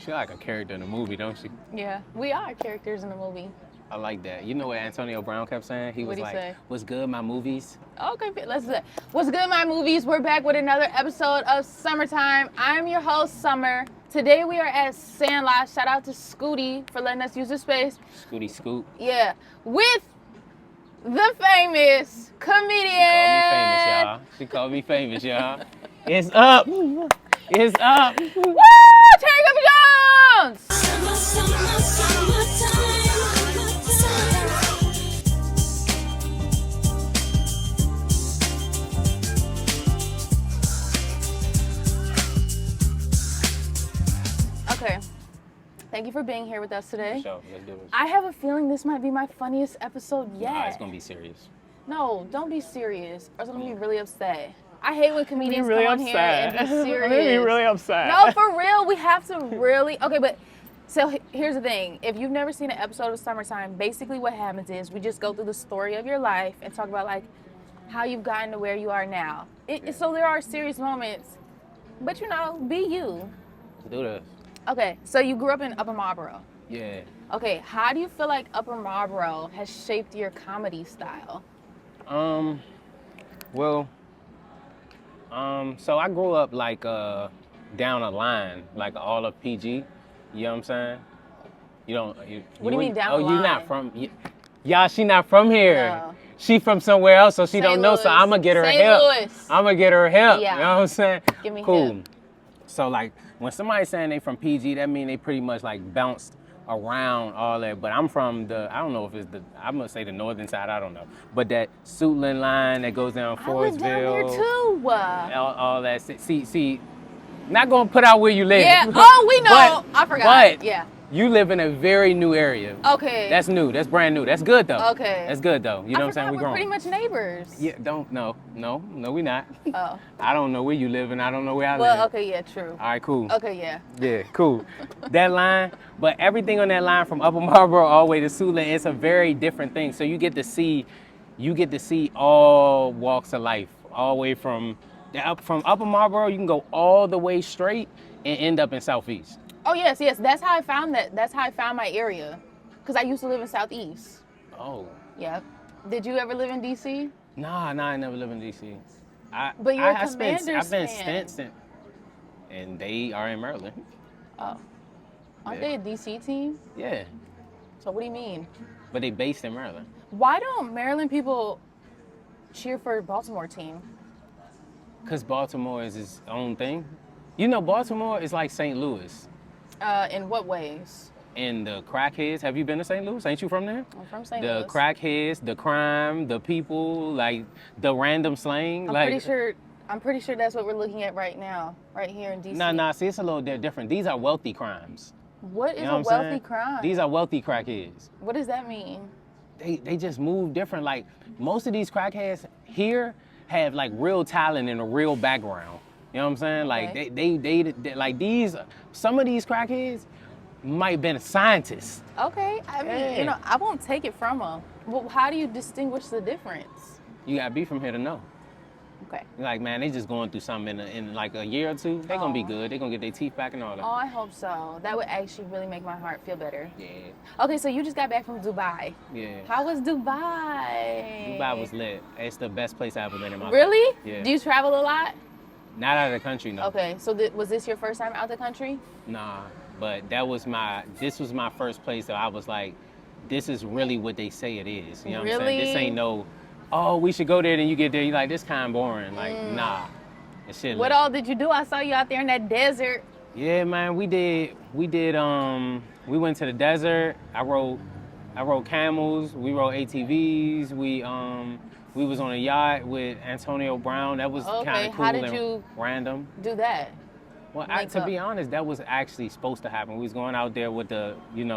She like a character in a movie, don't she? Yeah, we are characters in the movie. I like that. You know what Antonio Brown kept saying? He was What'd he like, say? "What's good, my movies?" Okay, let's do that. What's good, my movies? We're back with another episode of Summertime. I'm your host, Sommer. Today we are at Sandlot. Shout out to Scooty for letting us use the space. Scooty Scoop. Yeah, with the famous comedian. She called me famous, y'all. It's up. It's up. Woo! Terry Griffin Jones! Okay. Thank you for being here with us today. For sure. Let's do this. I have a feeling this might be my funniest episode yet. Nah, it's gonna be serious. No, don't be serious, or I'm gonna be really upset. I hate when comedians really come on here and be serious. I'm gonna be really upset. No, for real, we have to really. Okay, but so here's the thing: if you've never seen an episode of Summertime, basically what happens is we just go through the story of your life and talk about like how you've gotten to where you are now. So there are serious moments, but you know, be you. Let's do this. Okay, so you grew up in Upper Marlboro. Yeah. Okay, how do you feel like Upper Marlboro has shaped your comedy style? So I grew up like down a line, like all of PG. You know what I'm saying? What do you mean down the line? You're not from. Y'all, she not from here. No. She from somewhere else, so she St. don't know. So Louis. I'ma get her St. help. Louis. I'ma get her help. Yeah. You know what I'm saying? Give me cool. hip. So like when somebody's saying they from PG, that mean they pretty much like bounced around all that. But I'm from I don't know if it's I'm gonna say the northern side, I don't know. But that Suitland line that goes down I live Forestville. down there too. All that. See, not gonna put out where you live. Yeah. Oh, we know. I forgot. But yeah. You live in a very new area. Okay. That's new. That's brand new. That's good though. Okay. That's good though. You know what I'm saying? We're growing. pretty much neighbors. Yeah. No, we not. Oh. I don't know where you live and I don't know where I live. Well, okay, yeah, true. All right, cool. Okay, yeah. Yeah, cool. That line, but everything on that line from Upper Marlboro all the way to Suitland, it's a very different thing. So you get to see all walks of life, all the way from Upper Marlboro. You can go all the way straight and end up in Southeast. Oh yes. That's how I found that. That's how I found my area, because I used to live in Southeast. Oh. Yep. Did you ever live in DC? Nah, I never lived in DC. But you're a Commanders I've been fan. stints, and they are in Maryland. Oh. Aren't they a DC team? Yeah, So what do you mean? but they based in Maryland. Why don't Maryland people cheer for a Baltimore team? Cause Baltimore is its own thing. You know, Baltimore is like St. Louis. In what ways? And the crackheads, have you been to St. Louis? Ain't you from there? I'm from St. The Louis. crackheads, the crime, the people, like the random slang. I'm pretty sure that's what we're looking at right now, right here in DC. Nah, see, it's a little different. These are wealthy crimes. What is You know a what I'm wealthy saying? crime? These are wealthy crackheads. What does that mean? They just move different. Like most of these crackheads here have like real talent and a real background. You know what I'm saying? Like Okay. they like these. Some of these crackheads might have been scientists. Okay, I mean, Yeah. you know, I won't take it from them. Well, how do you distinguish the difference? You gotta be from here to know. Okay. Like, man, they just going through something in like a year or two. They gonna be Aw. good. They gonna get their teeth back and all that. Oh, I hope so. That would actually really make my heart feel better. Yeah, Okay, so you just got back from Dubai. yeah. How was Dubai? Dubai was lit. It's the best place I've ever been in my life. Really? Yeah. Do you travel a lot? Not out of the country, no. Okay, so was this your first time out the country? Nah, but this was my first place that I was like, this is really what they say it is. You know what I'm saying? This Really? ain't no, oh, we should go there, then you get there, you're like, this kind of boring. Like, nah. This shit What lit. all did you do? I saw you out there in that desert. Yeah, man, we went to the desert. I rode camels, we rode ATVs, we was on a yacht with Antonio Brown. That was Okay, kind of cool how did and you random. do that? Well, Link to up. be honest, that was actually supposed to happen. We was going out there with the,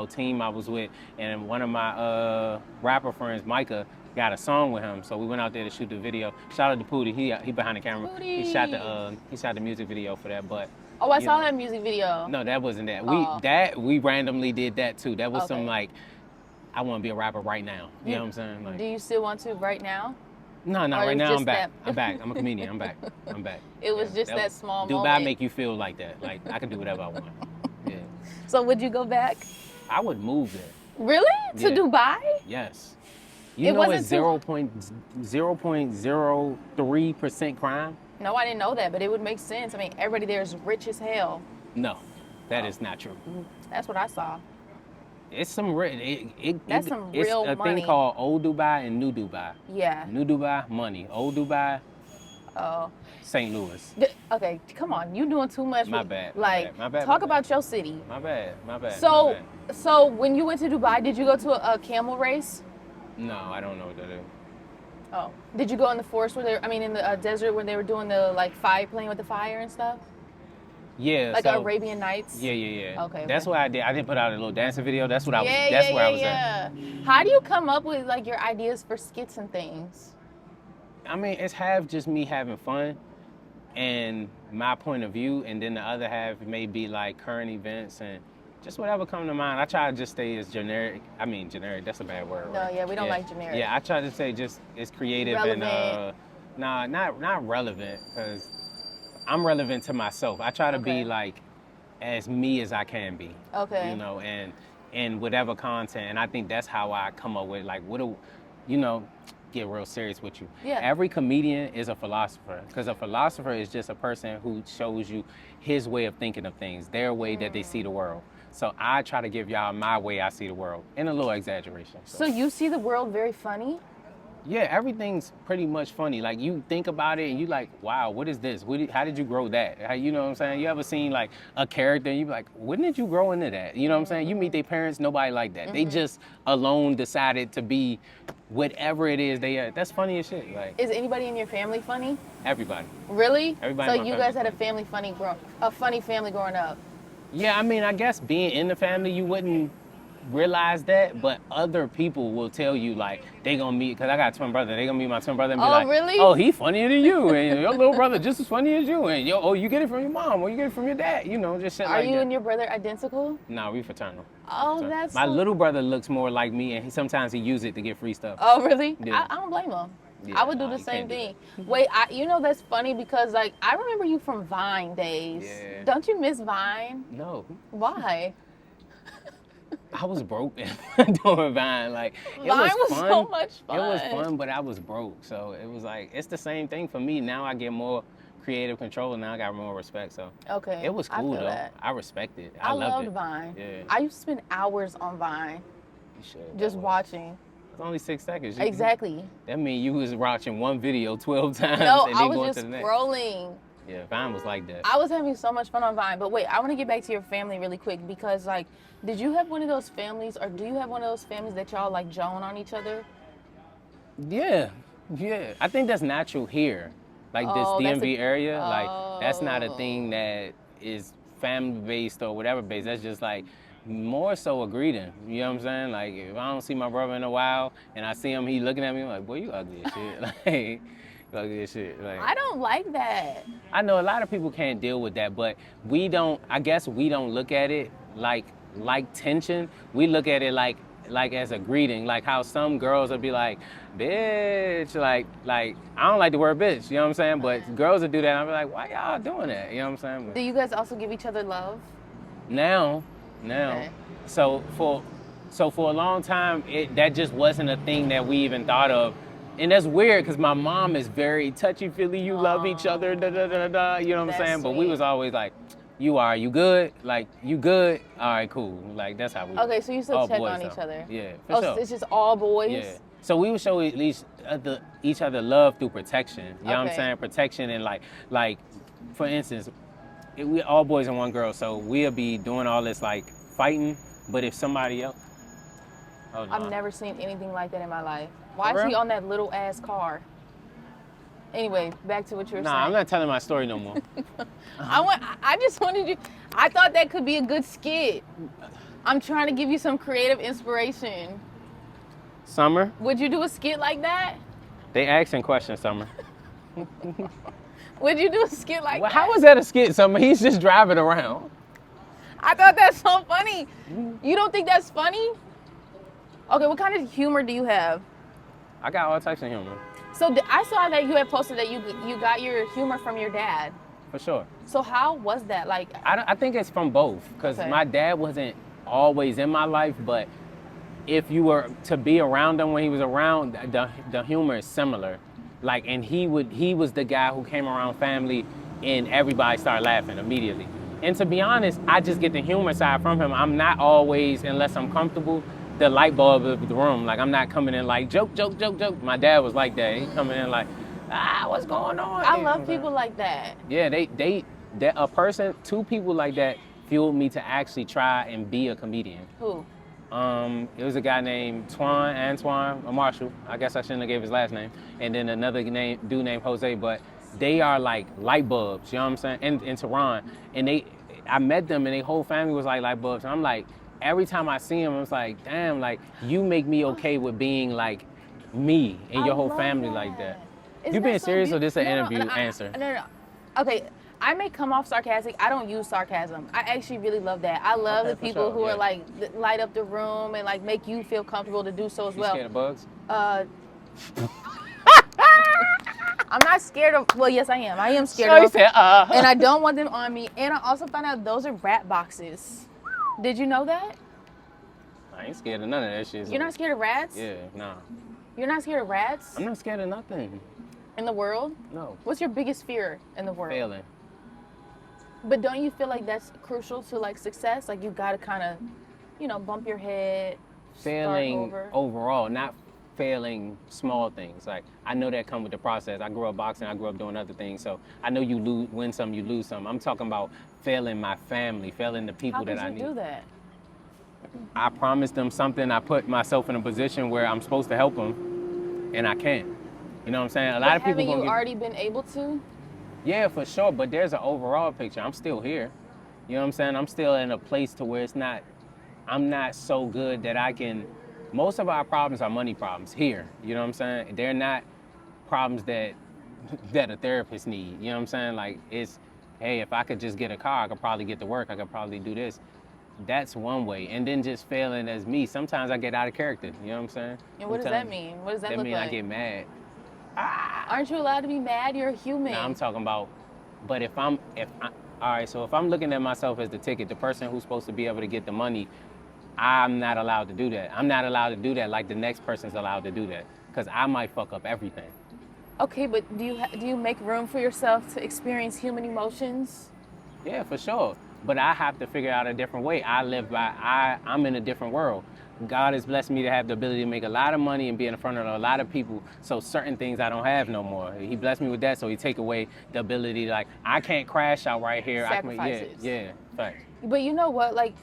team I was with, and one of my rapper friends, Micah, got a song with him. So we went out there to shoot the video. Shout out to Pootie. He behind the camera. He shot the music video for that. But Oh, I you saw know. that music video. no, that wasn't that. Oh. We randomly did that too. That was Okay. some like, I want to be a rapper right now. You know what I'm saying? Like, Do you still want to right now? no, or it right was now just I'm back. that- I'm back. I'm a comedian. I'm back. It was just that small Dubai moment. make you feel like that. Like I can do whatever I want. Yeah. So would you go back? I would move there. Really? To Yeah. Dubai? Yes. You It know wasn't it's too- 0.03% crime? No, I didn't know that, but it would make sense. I mean, everybody there is rich as hell. No, that is not true. That's what I saw. It's some That's some it's real a money. thing called Old Dubai and New Dubai. Yeah. New Dubai, money. Old Dubai, Oh. St. Louis. Okay, come on. You doing too much. My with- bad, my Like, bad, my bad, talk my about your city. My bad. So, my bad. so when you went to Dubai, did you go to a camel race? No, I don't know what that is. Oh. Did you go in the forest where in the desert where they were doing the like fire, playing with the fire and stuff? Yeah, Like so, Arabian Nights? Yeah. Okay, That's okay. what I did. I didn't put out a little dancing video. That's what I was. Yeah, That's yeah, where yeah, I was at. yeah. How do you come up with like your ideas for skits and things? I mean, it's half just me having fun and my point of view, and then the other half may be like current events and just whatever come to mind. I try to just stay as generic. I mean, generic, that's a bad word. No, right? yeah, we don't like generic. Yeah, I try to say just as creative Relevant. and not relevant, because I'm relevant to myself. I try to Okay. be like as me as I can be. Okay. You know, and whatever content, and I think that's how I come up with like get real serious with you. Yeah. Every comedian is a philosopher, because a philosopher is just a person who shows you his way of thinking of things, their way that they see the world. So I try to give y'all my way I see the world, in a little exaggeration. So you see the world very funny? Yeah, everything's pretty much funny. Like, you think about it and you like, wow, what is this? How did you grow that? You know what I'm saying? You ever seen like a character and you be like, when did you grow into that? You know what I'm saying? You meet their parents, nobody like that. They just alone decided to be whatever it is they are. That's funny as shit. Like, Is anybody in your family funny? everybody. Really? Everybody in So my you family. guys had a funny family growing up. Yeah, I mean, I guess being in the family, you wouldn't realize that, but other people will tell you, like, they gonna meet, because I got a twin brother, they gonna meet my twin brother and be Oh, like, really? oh, he funnier than you, and your little brother just as funny as you, and you get it from your mom, or you get it from your dad, you know, just shit Are like you that. and your brother identical? Nah, we fraternal. Oh, So, that's my so- little brother looks more like me, and sometimes he use it to get free stuff. Oh, really? Yeah. I don't blame him. Yeah, I would do nah, the you same can't do thing. Wait, you know that's funny because like I remember you from Vine days. Yeah. Don't you miss Vine? No, Why? I was broke doing Vine. Like, it Vine was fun. so much It was fun. fun, but I was broke. So it was like, it's the same thing for me. Now I get more creative control, and now I got more respect. So Okay. it was cool I feel though. that. I respect it. I loved loved it. Vine. Yeah. I used to spend hours on Vine You should. just That was- watching. It's only 6 seconds. Exactly. That means you was watching one video 12 times No, and I then was going just to the next. scrolling. Yeah, Vine was like that. I was having so much fun on Vine. But wait, I want to get back to your family really quick because like, did you have one of those families or do you have one of those families that y'all like joan on each other? Yeah. I think that's natural here. Like Oh, this that's DMV a- area, like that's not a thing Oh. that is family based or whatever based. That's just like more so a greeting. You know what I'm saying? Like, if I don't see my brother in a while and I see him, he looking at me, I'm like, boy, you ugly as shit. Like, you ugly as shit. Like, I don't like that. I know a lot of people can't deal with that, but I guess we don't look at it like tension. We look at it like as a greeting, like how some girls would be like, bitch, like I don't like the word bitch, you know what I'm saying? But girls would do that, and I'll be like, why y'all doing that? You know what I'm saying? Do you guys also give each other love? Now, Okay. so for a long time, that just wasn't a thing that we even thought of. And that's weird because my mom is very touchy-feely. You love each other, da da da da. You know what I'm That's saying? But we sweet. was always like, you good? Like, you good? All right, cool. Like, that's how we. Okay, so you still all check boys, on each though. other. Yeah, for Oh, sure. it's just all boys? Yeah. So we would show at least each other love through protection. You know what I'm Okay. saying? Protection and like, for instance, we all boys and one girl, so we'll be doing all this like fighting. But if somebody else, oh no. I've never seen anything like that in my life. Why For is he real? on that little ass car? Anyway, back to what you were Nah, saying. I'm not telling my story no more. I just wanted you. I thought that could be a good skit. I'm trying to give you some creative inspiration. Sommer, Would you do a skit like that? they asking questions, Sommer. Would you do a skit like Well, that? how was that a skit, Sommer? He's just driving around. I thought that's so funny. You don't think that's funny? Okay, what kind of humor do you have? I got all types of humor. So I saw that you had posted that you got your humor from your dad. for sure. So how was that? Like, I think it's from both, because Okay. my dad wasn't always in my life, but if you were to be around him when he was around, the humor is similar. Like, and he was the guy who came around family and everybody started laughing immediately. And to be honest, I just get the humor side from him. I'm not always, unless I'm comfortable, the light bulb of the room. Like, I'm not coming in like joke, joke, joke, joke. My dad was like that. He coming in like, what's going on? I love people like that. Yeah, two people like that fueled me to actually try and be a comedian. Who? It was a guy named Antoine Marshall. I guess I shouldn't have gave his last name. And then another dude named Jose, but they are like light bulbs, you know what I'm saying? In Tehran. And I met them and their whole family was like light bulbs. And I'm like, every time I see them, I was like, damn, like, you make me okay with being like me and your whole family like that. You being serious or this an interview answer? No. Okay, I may come off sarcastic. I don't use sarcasm. I actually really love that. I love the people who are like light up the room and like make you feel comfortable to do so as well. You scared of bugs? I'm not scared of. Well, yes, I am. I am scared of. Said, And I don't want them on me. And I also found out those are rat boxes. Did you know that? I ain't scared of none of that shit. You're not scared of rats? Yeah, nah. You're not scared of rats? I'm not scared of nothing. In the world? No. What's your biggest fear in the world? Failing. But don't you feel like that's crucial to like success? Like you gotta kind of, bump your head. Failing overall, not failing small things. Like, I know that come with the process. I grew up boxing. I grew up doing other things. So I know you win some, you lose some. I'm talking about failing my family, failing the people that I need. How could you do that? I promised them something. I put myself in a position where I'm supposed to help them, and I can't. You know what I'm saying? A lot of people. Haven't you already been able to? Yeah, for sure. But there's an overall picture. I'm still here. You know what I'm saying? I'm still in a place to where I'm not so good that I can. Most of our problems are money problems here. You know what I'm saying? They're not problems that a therapist need. You know what I'm saying? Like, it's, hey, if I could just get a car, I could probably get to work. I could probably do this. That's one way. And then just failing as me. Sometimes I get out of character. You know what I'm saying? And what does that mean? What does that look like? That means I get mad. Aren't you allowed to be mad? You're a human. No, I'm talking about, but all right, so if I'm looking at myself as the ticket, the person who's supposed to be able to get the money, I'm not allowed to do that. I'm not allowed to do that like the next person's allowed to do that, because I might fuck up everything. Okay, but do you make room for yourself to experience human emotions? Yeah, for sure. But I have to figure out a different way. I'm in a different world. God has blessed me to have the ability to make a lot of money and be in front of a lot of people. So certain things I don't have no more. He blessed me with that, so he take away the ability to, like, I can't crash out right here. Sacrifices. Yeah, facts. But you know what? Like,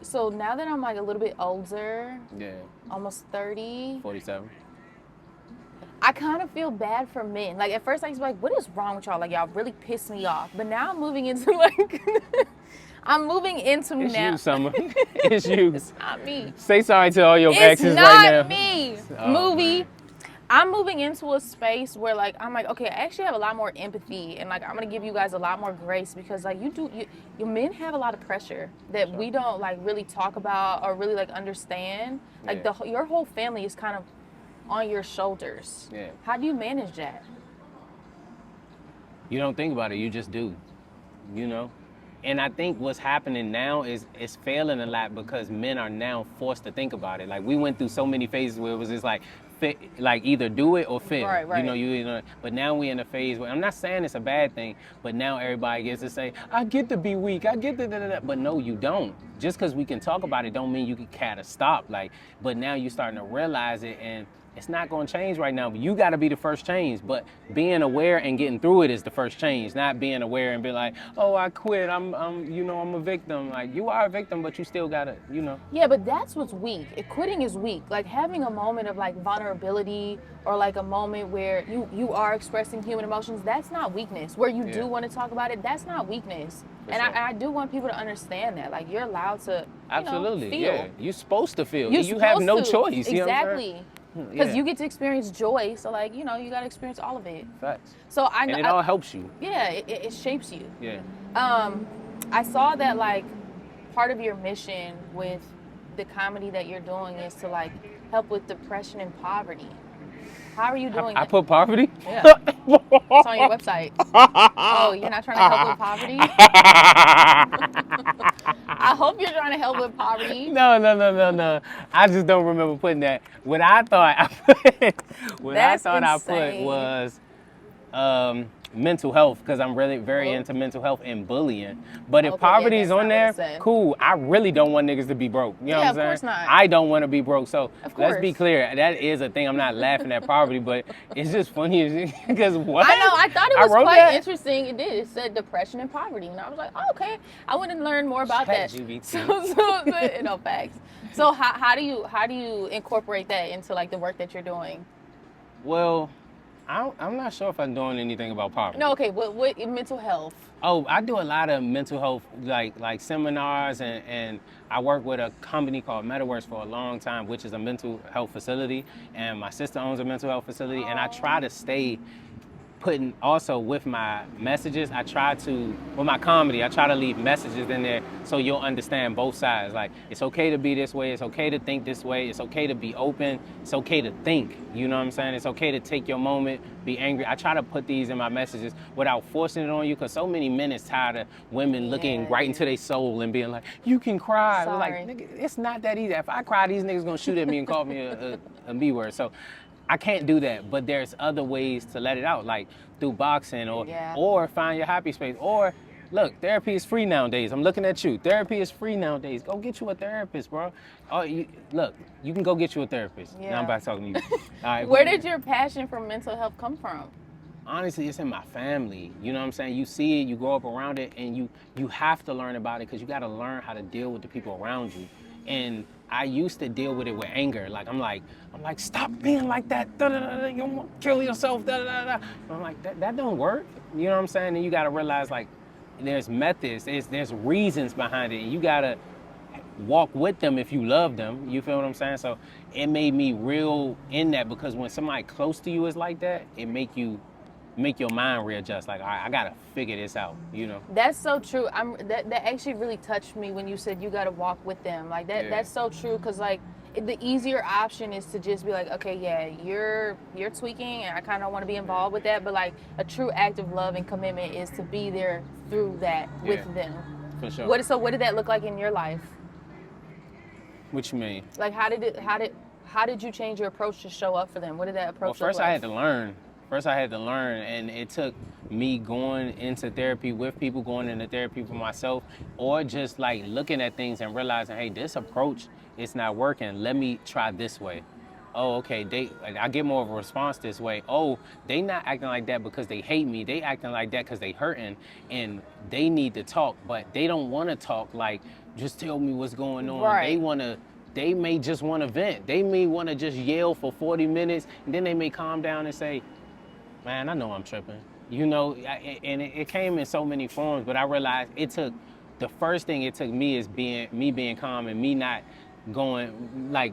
so now that I'm like a little bit older, almost 30, 47. I kind of feel bad for men. Like, at first I used to be like, what is wrong with y'all? Like, y'all really piss me off. But now I'm moving into like, It's now. you, Sommer. It's you. It's not me. Say sorry to all your exes right now. It's not me. Oh, Movie. Man. I'm moving into a space where like I'm like, okay, I actually have a lot more empathy, and like I'm gonna give you guys a lot more grace, because like your men have a lot of pressure that we don't like really talk about or really like understand. Like your whole family is kind of on your shoulders. Yeah. How do you manage that? You don't think about it, you just do. You know? And I think what's happening now is it's failing a lot because men are now forced to think about it. Like, we went through so many phases where it was just like either do it or fail. Right. You know, but now we're in a phase where, I'm not saying it's a bad thing, but now everybody gets to say, I get to be weak, I get to da-da-da. But no, you don't. Just because we can talk about it don't mean you can kind of stop. Like, but now you're starting to realize it, and it's not going to change right now. But you got to be the first change. But being aware and getting through it is the first change. Not being aware and be like, oh, I quit. I'm a victim. Like, you are a victim, but you still got to, Yeah, but that's what's weak. Quitting is weak. Like, having a moment of like vulnerability, or like a moment where you are expressing human emotions, that's not weakness. Where you do want to talk about it, that's not weakness. And sure. I do want people to understand that. Like, you're allowed to absolutely feel. Yeah. You're supposed to feel. You have no choice. Exactly. Because you get to experience joy, so like, you got to experience all of it. Facts. So and it all helps you. Yeah, it shapes you. Yeah. I saw that like part of your mission with the comedy that you're doing is to like help with depression and poverty. How are you doing I that? put poverty? Yeah. It's on your website. Oh, you're not trying to help with poverty? I hope you're trying to help with poverty. No. I just don't remember putting that. What I thought I put, That's I put insane. was mental health, because I'm really very into mental health and bullying. But if Okay, yeah, poverty is that's on not what there, it said. cool. I really don't want niggas to be broke. You know Yeah, what I'm saying? of course not. I don't want to be broke. So Of let's be course. clear. That is a thing. I'm not laughing at poverty, but it's just funny because what? I know. I thought it was wrote quite that? interesting. It did. It said depression and poverty, and I was like, oh, okay. I want to learn more about that. ChatGPT. So, no facts. So how do you incorporate that into like the work that you're doing? Well, I'm not sure if I'm doing anything about poverty. No, okay. What mental health? Oh, I do a lot of mental health, like seminars, and I work with a company called MetaWorks for a long time, which is a mental health facility, and my sister owns a mental health facility, and I try to stay putting, also with my messages, with my comedy, I try to leave messages in there so you'll understand both sides. Like, it's okay to be this way, it's okay to think this way, it's okay to be open, it's okay to think, you know what I'm saying? It's okay to take your moment, be angry. I try to put these in my messages without forcing it on you, because so many men is tired of women looking right into their soul and being like, you can cry. We're like, nigga, it's not that easy. If I cry, these niggas gonna shoot at me and call me a B word. So I can't do that, but there's other ways to let it out, like through boxing or find your happy space. Or look, therapy is free nowadays. I'm looking at you. Therapy is free nowadays. Go get you a therapist, bro. Oh, look, you can go get you a therapist. Yeah. Now I'm back talking to you. All right, Where did your passion for mental health come from? Honestly, it's in my family. You know what I'm saying? You see it, you grow up around it, and you have to learn about it, because you got to learn how to deal with the people around you. And I used to deal with it with anger. Like, I'm like, stop being like that. Da, da, da, da. You want to kill yourself. Da, da, da, da. I'm like, that don't work. You know what I'm saying? And you got to realize, like, there's methods, there's reasons behind it, and you got to walk with them if you love them. You feel what I'm saying? So it made me real in that, because when somebody close to you is like that, it make your mind readjust. Like, all right, I gotta figure this out, you know? That's so true. That actually really touched me when you said you gotta walk with them. Like that. Yeah. That's so true, because like the easier option is to just be like, okay, yeah, you're tweaking, and I kind of want to be involved with that. But like a true act of love and commitment is to be there through that with them. For sure. What did that look like in your life? What you mean? Like how did you change your approach to show up for them? What did that approach look like? First I had to learn, and it took me going into therapy with people, going into therapy for myself, or just like looking at things and realizing, hey, this approach is not working. Let me try this way. Oh, okay, I get more of a response this way. Oh, they not acting like that because they hate me. They acting like that because they hurting, and they need to talk, but they don't want to talk. Like, just tell me what's going on. Right. They may just want to vent. They may want to just yell for 40 minutes, and then they may calm down and say, man, I know I'm tripping. You know, and it came in so many forms, but I realized the first thing it took me is being calm, and me not going like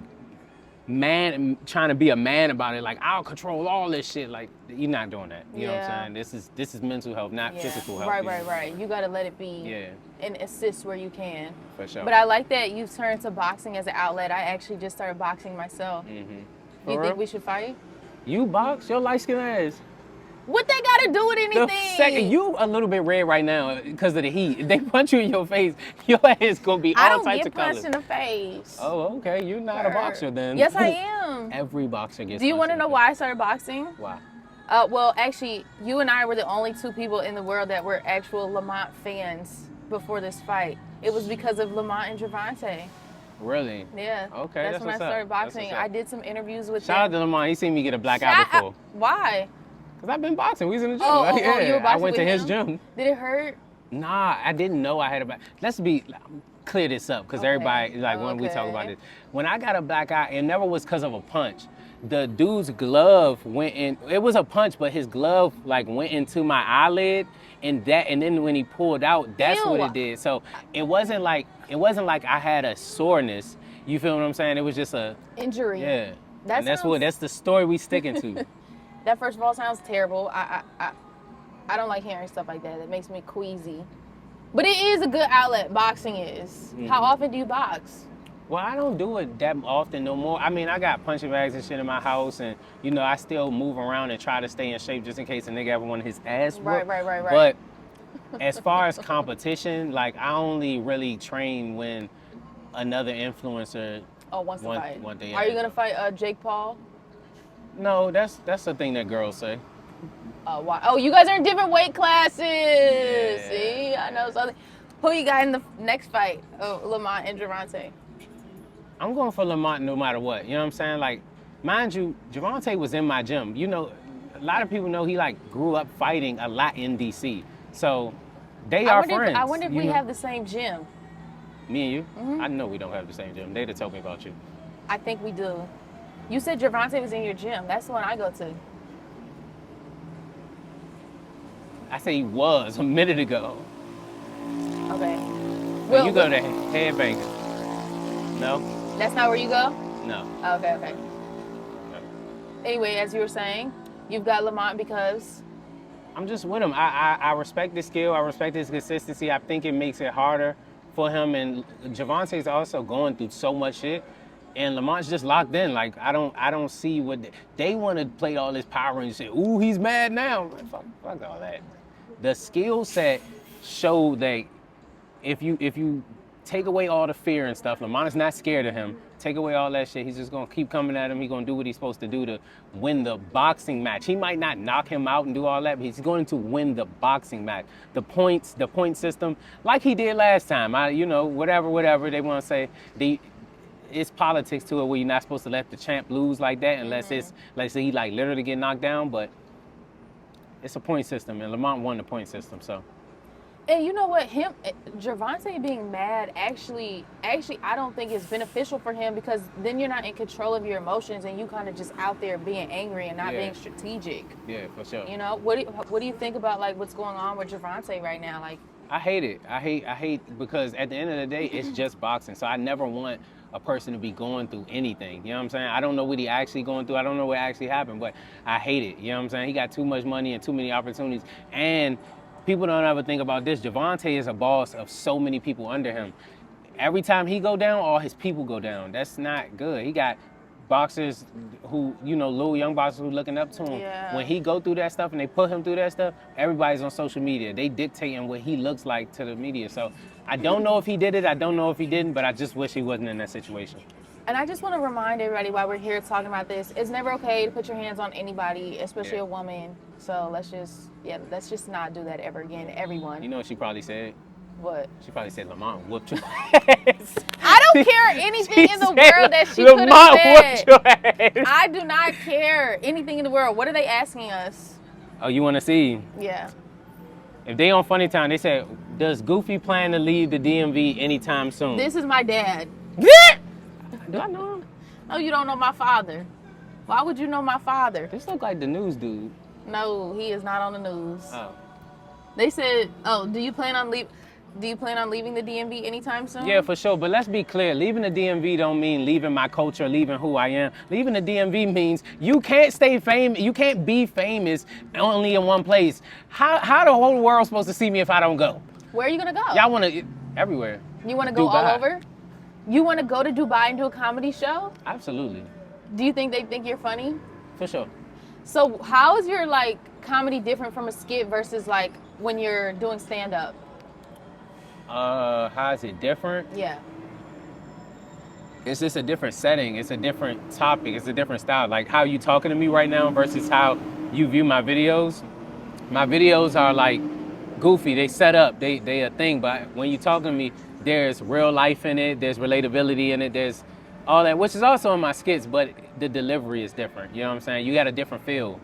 trying to be a man about it. Like, I'll control all this shit. Like, you're not doing that. You know what I'm saying? This is mental health, not physical health. Right. You got to let it be. Yeah. And assist where you can. For sure. But I like that you turned to boxing as an outlet. I actually just started boxing myself. Mm-hmm. You think we should fight? You box? Your light skin ass. What they got to do with anything? You a little bit red right now because of the heat. If they punch you in your face, your ass gonna be all types of colors. I don't get punched in the face. Oh, okay. You're not a boxer then. Yes, I am. Every boxer gets. Do you want to know why I started boxing? Why? Well, actually, you and I were the only two people in the world that were actual Lamont fans before this fight. It was because of Lamont and Gervonta. Really? Yeah. Okay. That's when I started boxing. I did some interviews with Shout out to Lamont. He seen me get a black eye before. Why? Because I've been boxing. We was in the gym. You were boxing I went to his him? gym. Did it hurt? Nah, I didn't know I had a black. Let's clear this up, because everybody, like, when we talk about this. When I got a black eye, it never was because of a punch. The dude's glove went in. It was a punch, but his glove like went into my eyelid, and then when he pulled out, that's what it did. So it wasn't like I had a soreness. You feel what I'm saying? It was just a injury. Yeah. That's the story we sticking to. That first of all sounds terrible. I don't like hearing stuff like that. It makes me queasy. But it is a good outlet. Boxing is. Mm-hmm. How often do you box? Well, I don't do it that often no more. I mean, I got punching bags and shit in my house, and you know, I still move around and try to stay in shape just in case a nigga ever want his ass whooped. Right. But as far as competition, like I only really train when another influencer. Oh, wants to want fight. the Are you ass gonna up. fight Jake Paul? No, that's the thing that girls say. Why? Oh, you guys are in different weight classes. Yeah. See, I know something. Who you got in the next fight? Oh, Lamont and Javante. I'm going for Lamont no matter what. You know what I'm saying? Like, mind you, Javante was in my gym. You know, a lot of people know he like grew up fighting a lot in DC. So they are friends. I wonder if you we know? have the same gym. Me and you? Mm-hmm. I know we don't have the same gym. They'd have told me about you. I think we do. You said Javante was in your gym. That's the one I go to. I say he was a minute ago. Okay. Well, you go to Headbanger. No? That's not where you go? No. Okay. Anyway, as you were saying, you've got Lamont because... I'm just with him. I respect his skill. I respect his consistency. I think it makes it harder for him. And Javante's also going through so much shit. And Lamont's just locked in. Like, I don't see what... They want to play all this power and say, ooh, he's mad now. Fuck all that. The skill set showed that if you take away all the fear and stuff, Lamont is not scared of him. Take away all that shit. He's just gonna keep coming at him. He's gonna do what he's supposed to do to win the boxing match. He might not knock him out and do all that, but he's going to win the boxing match. The point system, like he did last time. Whatever they want to say. It's politics to it where you're not supposed to let the champ lose like that unless it's like say he like literally get knocked down, but it's a point system and Lamont won the point system, so. And you know what, Javante being mad actually I don't think is beneficial for him because then you're not in control of your emotions and you kind of just out there being angry and not being strategic. Yeah, for sure. You know, what do you think about like what's going on with Javante right now? Like, I hate it. I hate because at the end of the day, it's just boxing. So I never want a person to be going through anything. You know what I'm saying? I don't know what he actually going through. I don't know what actually happened, but I hate it. You know what I'm saying? He got too much money and too many opportunities. And people don't ever think about this. Javante is a boss of so many people under him. Every time he go down, all his people go down. That's not good. He got boxers who, little young boxers who looking up to him. Yeah. When he go through that stuff and they put him through that stuff, everybody's on social media. They dictating what he looks like to the media. So I don't know if he did it. I don't know if he didn't, but I just wish he wasn't in that situation. And I just want to remind everybody while we're here talking about this, it's never okay to put your hands on anybody, especially a woman. So let's just not do that ever again, everyone. You know what she probably said? What? She probably said, Lamont whooped your ass. I don't care anything in the world that she could have said. Whooped your ass. I do not care anything in the world. What are they asking us? Oh, you want to see? Yeah. If they on Funny Time, they said, does Goofy plan to leave the DMV anytime soon? This is my dad. Do I know him? No, you don't know my father. Why would you know my father? This look like the news dude. No, he is not on the news. Oh. They said, do you plan on leaving the DMV anytime soon? Yeah, for sure. But let's be clear. Leaving the DMV don't mean leaving my culture, leaving who I am. Leaving the DMV means you can't stay famous. You can't be famous only in one place. How the whole world supposed to see me if I don't go? Where are you gonna go? Y'all want to everywhere. You want to go all over? You want to go to Dubai and do a comedy show? Absolutely. Do you think they think you're funny? For sure. So how is your like comedy different from a skit versus like when you're doing stand-up? How is it different? Yeah. It's just a different setting. It's a different topic. It's a different style. Like how you talking to me right now versus how you view my videos. My videos are like goofy. They set up. They a thing. But when you talking to me, there's real life in it. There's relatability in it. There's all that, which is also in my skits, but the delivery is different. You know what I'm saying? You got a different feel.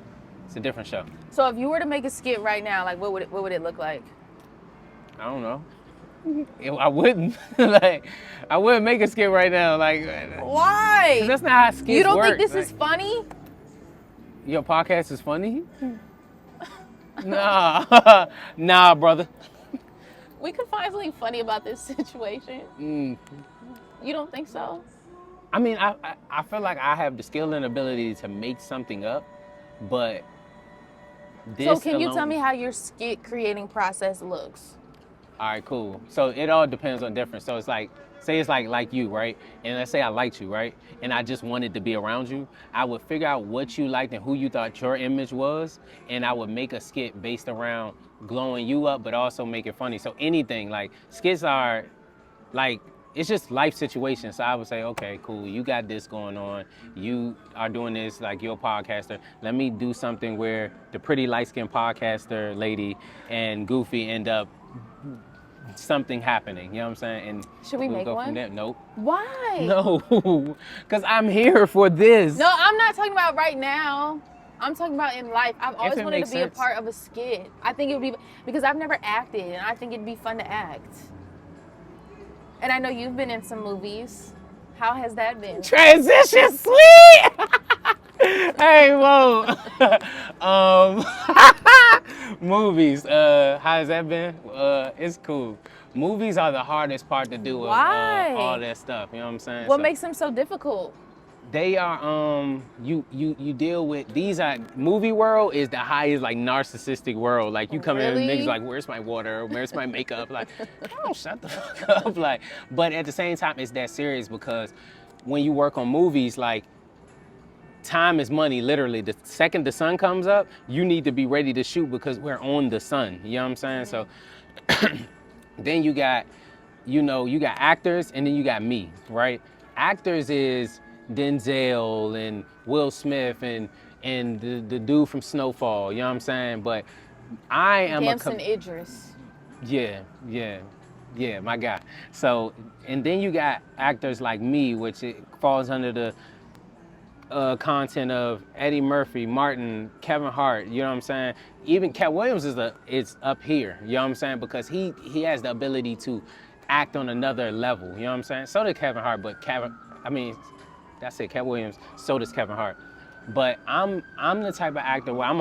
It's a different show. So if you were to make a skit right now, like what would it look like? I don't know. I wouldn't. I wouldn't make a skit right now. Why? 'Cause that's not how skits work. You don't think this is funny? Your podcast is funny? Nah. Nah, brother. We could find something funny about this situation. You don't think so? I mean, I feel like I have the skill and ability to make something up, but this So can you tell me how your skit creating process looks? All right, cool. So it all depends on difference. So it's like, say it's like you, right? And let's say I liked you, right? And I just wanted to be around you. I would figure out what you liked and who you thought your image was, and I would make a skit based around glowing you up, but also make it funny. So anything, like skits are like, it's just life situations. So I would say, okay, cool, you got this going on. You are doing this, like you're a podcaster. Let me do something where the pretty light-skinned podcaster lady and Goofy end up something happening. You know what I'm saying? And Should we we'll make go one? from there. Nope. Why? No, because I'm here for this. No, I'm not talking about right now. I'm talking about in life. I've always it wanted makes to be sense. a part of a skit. I think it would be, because I've never acted, and I think it'd be fun to act. And I know you've been in some movies. How has that been? Transition sweet. Hey, whoa. Movies. How has that been? It's cool. Movies are the hardest part to do of Why? all that stuff. You know what I'm saying? What So makes them so difficult? they are you deal with, these are, movie world is the highest like narcissistic world. Like you come in Really? and niggas like, where's my water? Where's my makeup? Like, oh, shut the fuck up. Like, but at the same time, it's that serious because when you work on movies, like, time is money, literally. The second the sun comes up, you need to be ready to shoot because we're on the sun. You know what I'm saying? So then you got, you got actors and then you got me, right? Actors is Denzel and Will Smith and the dude from Snowfall, you know what I'm saying? But I am Damson Idris. yeah, my guy. So, and then you got actors like me, which it falls under the content of Eddie Murphy, Martin, Kevin Hart, you know what I'm saying? Even Cat Williams is up here, you know what I'm saying? Because he has the ability to act on another level, you know what I'm saying? So did Kevin Hart, but that's it, Cat Williams, so does Kevin Hart. But I'm the type of actor where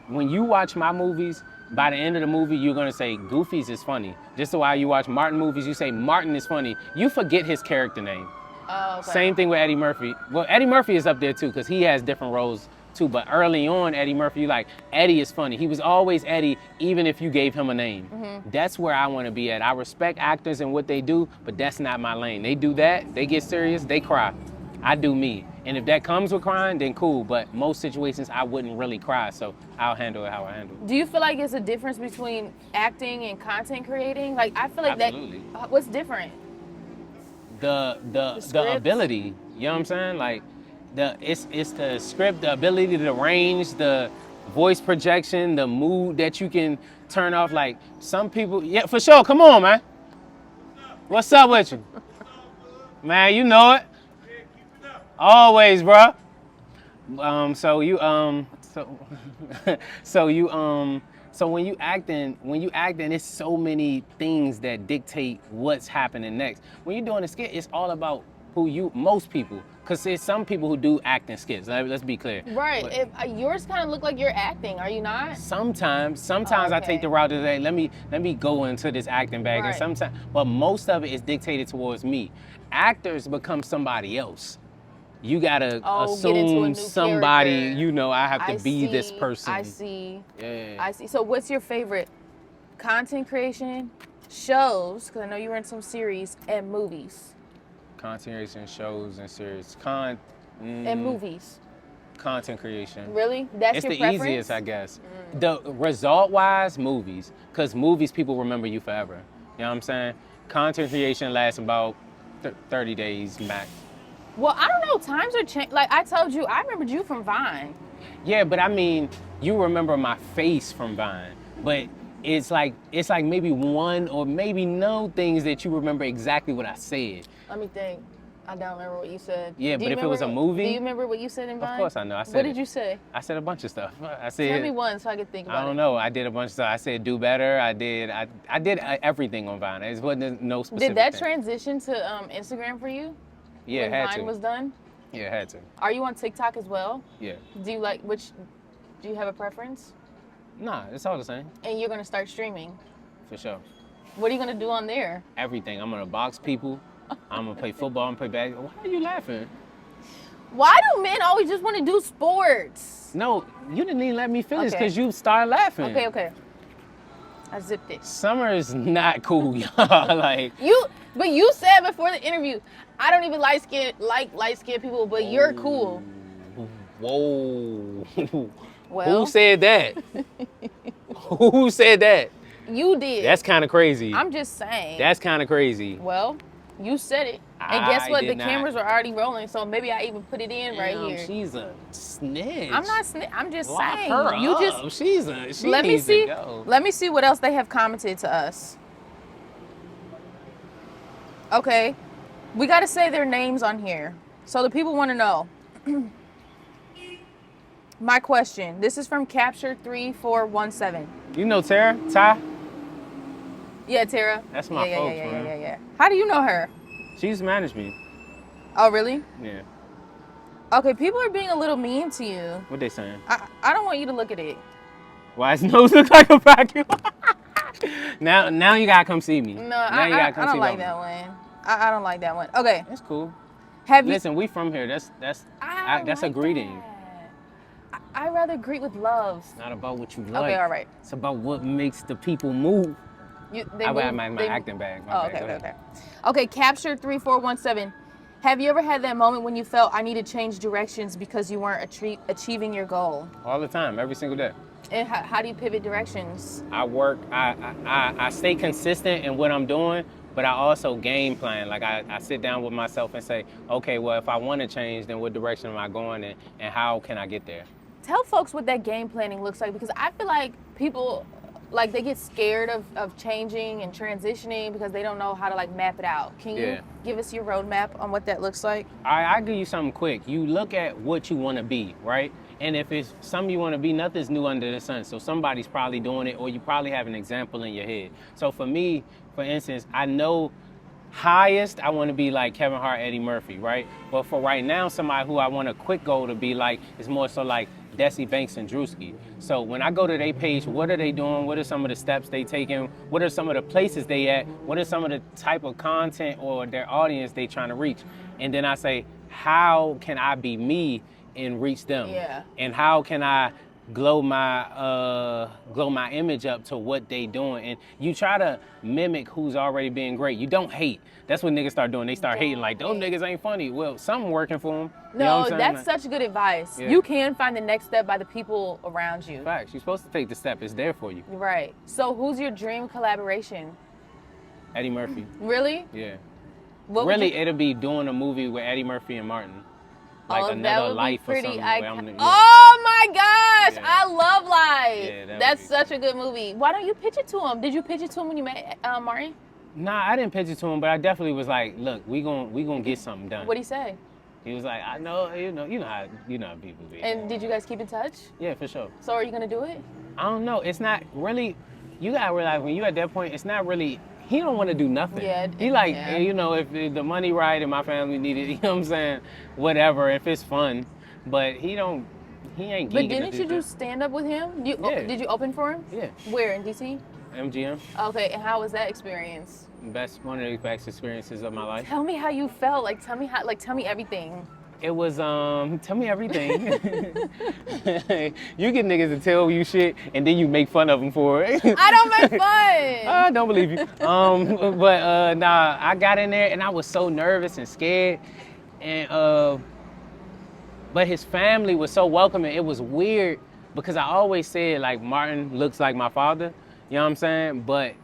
when you watch my movies, by the end of the movie, you're gonna say Goofy's is funny. Just the way you watch Martin movies, you say Martin is funny. You forget his character name. Oh, okay. Same thing with Eddie Murphy. Well, Eddie Murphy is up there too because he has different roles too. But early on, Eddie Murphy, like, Eddie is funny. He was always Eddie, even if you gave him a name. Mm-hmm. That's where I want to be at. I respect actors and what they do, but that's not my lane. They do that, they get serious, they cry. I do me. And if that comes with crying, then cool. But most situations, I wouldn't really cry, so I'll handle it how I handle it. Do you feel like it's a difference between acting and content creating? Like, I feel like Absolutely. What's different? The ability, you know what I'm saying? Like, it's the script, the ability, the range, the voice projection, the mood that you can turn off. Like, some people, yeah, for sure. Come on, man. What's up with you? Man, you know it. Always, bro. So when you acting, it's so many things that dictate what's happening next. When you're doing a skit, it's all about most people, because there's some people who do acting skits. Let's be clear. Right. But yours kind of look like you're acting, are you not? Sometimes okay. I take the route to say, let me go into this acting bag, right. And but most of it is dictated towards me. Actors become somebody else. You gotta assume somebody, character. I have to be this person. I see. Yeah. I see. So what's your favorite content creation, shows, because I know you were in some series, and movies? Content creation, shows, and series. And movies. Content creation. Really? That's your preference? It's the easiest, I guess. The result-wise, movies. Because movies, people remember you forever. You know what I'm saying? Content creation lasts about 30 days max. Well, I don't know. Times are changing. Like I told you, I remembered you from Vine. Yeah, but I mean, you remember my face from Vine. But it's like maybe one or maybe no things that you remember exactly what I said. Let me think. I don't remember what you said. Yeah, but if it was a movie... Do you remember what you said in Vine? Of course I know. I said What did you say? I said a bunch of stuff. I said... Tell me one so I could think about it. I don't know. I did a bunch of stuff. I said do better. I did everything on Vine. It wasn't no specific Did that thing. transition to Instagram for you? Yeah, when it had Vine to. was done? Yeah, it had to. Are you on TikTok as well? Yeah. Do you do you have a preference? Nah, it's all the same. And you're going to start streaming? For sure. What are you going to do on there? Everything. I'm going to box people. I'm going to play football. I'm going to play basketball. Why are you laughing? Why do men always just want to do sports? No, you didn't even let me finish Okay. because you started laughing. Okay. I zipped it. Sommer is not cool, y'all. Like But you said before the interview, I don't even like light skinned people, but you're cool. Whoa. Well, Who said that? Who said that? You did. That's kind of crazy. I'm just saying. That's kind of crazy. Well, you said it. And guess what? The did not. cameras were already rolling, so maybe I even put it in right here. She's a snitch. I'm not snitch. I'm just Lock saying. her You up. just She let me needs see. to go. Let me see what else they have commented to us. Okay, we got to say their names on here, so the people want to know. My question. This is from Capture 3417. You know Tara? Ty? Yeah, Tara. That's my folks, man. Yeah. How do you know her? She's managed me. Oh, really? Yeah. Okay, people are being a little mean to you. What they saying? I don't want you to look at it. Why his nose look like a vacuum? Now you gotta come see me. No, now I you gotta come don't see like me. that one. I don't like that one. Okay. That's cool. Listen, we from here. That's a greeting. I rather greet with love. It's not about what you like. Okay, all right. It's about what makes the people move. I wear my acting bag. Okay. Okay, Capture 3417. Have you ever had that moment when you felt I need to change directions because you weren't achieving your goal? All the time, every single day. And how do you pivot directions? I work. I stay consistent in what I'm doing, but I also game plan. Like I sit down with myself and say, okay, well, if I want to change, then what direction am I going in, and how can I get there? Tell folks what that game planning looks like, because I feel like people, like, they get scared of changing and transitioning because they don't know how to, like, map it out. Can you give us your roadmap on what that looks like? I'll give you something quick. You look at what you want to be, right? And if it's something you want to be, nothing's new under the sun. So somebody's probably doing it, or you probably have an example in your head. So for me, for instance, I know highest, I want to be like Kevin Hart, Eddie Murphy, right? But for right now, somebody who I want a quick goal to be like is more so like Desi Banks and Drewski. So when I go to their page, what are they doing? What are some of the steps they taking? What are some of the places they at? What are some of the type of content or their audience they trying to reach? And then I say, how can I be me and reach them? Yeah. And how can I glow my image up to what they doing? And you try to mimic who's already being great. You don't hate. That's what niggas start doing. They start hating like, those niggas ain't funny. Well, something working for them. No, you know what I'm that's such good advice. Yeah. You can find the next step by the people around you. Facts. You're supposed to take the step. It's there for you. Right. So who's your dream collaboration? Eddie Murphy. Really? Yeah. What It'll be doing a movie with Eddie Murphy and Martin. Like Another Life or something. Oh my gosh, Yeah. I love Life. Yeah, That's such a good movie. Why don't you pitch it to him? Did you pitch it to him when you met Martin? Nah, I didn't pitch it to him, but I definitely was like, look, we gonna get something done. What'd he say? He was like, I know, you know how people be. And did you guys keep in touch? Yeah, for sure. So are you gonna do it? I don't know. It's not really. You gotta realize when you at that point, it's not really. He don't want to do nothing. Yeah. He like, you know, if the money right and my family need it, you know what I'm saying? Whatever, if it's fun. But he ain't geeking. But didn't you do stand up with him? Did you open for him? Yeah. Where, in DC? MGM. Okay, and how was that experience? One of the best experiences of my life. Tell me how you felt. Tell me everything. It was, tell me everything. You get niggas to tell you shit, and then you make fun of them for it. I don't make fun. I don't believe you. Nah, I got in there, and I was so nervous and scared. And, but his family was so welcoming. It was weird, because I always said, like, Martin looks like my father. You know what I'm saying? But